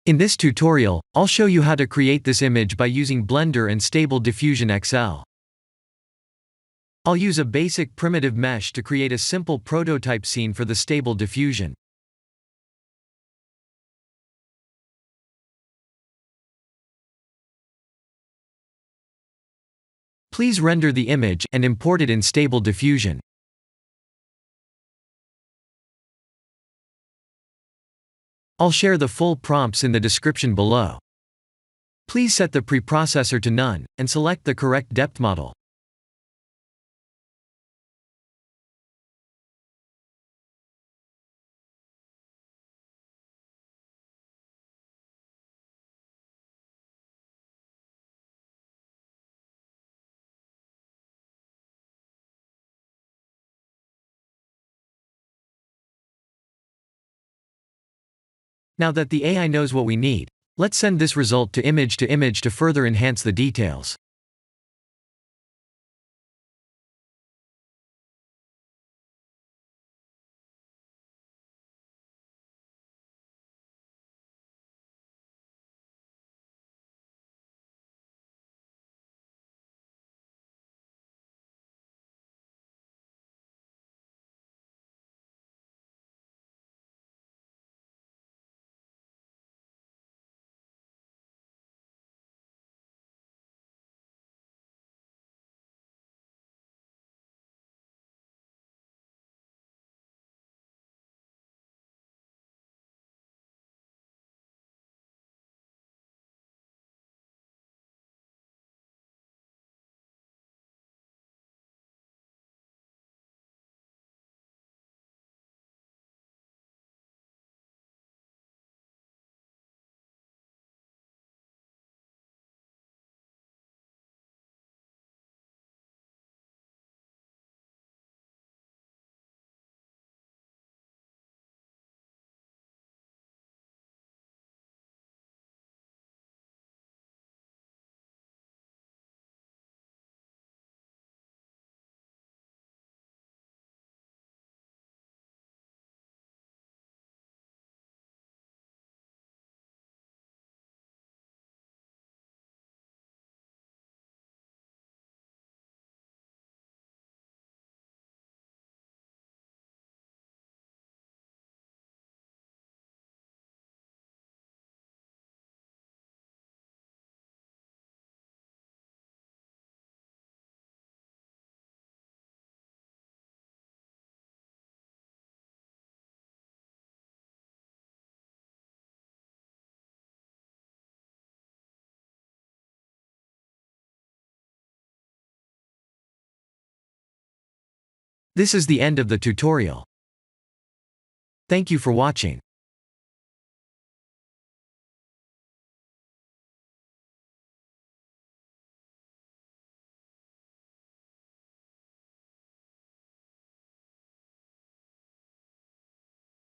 In this tutorial, I'll show you how to create this image by using Blender and Stable Diffusion XL. I'll use a basic primitive mesh to create a simple prototype scene for the Stable Diffusion. Please render the image and import it in Stable Diffusion. I'll share the full prompts in the description below. Please set the preprocessor to none, and select the correct depth model. Now that the AI knows what we need, let's send this result to image to further enhance the details. This is the end of the tutorial. Thank you for watching.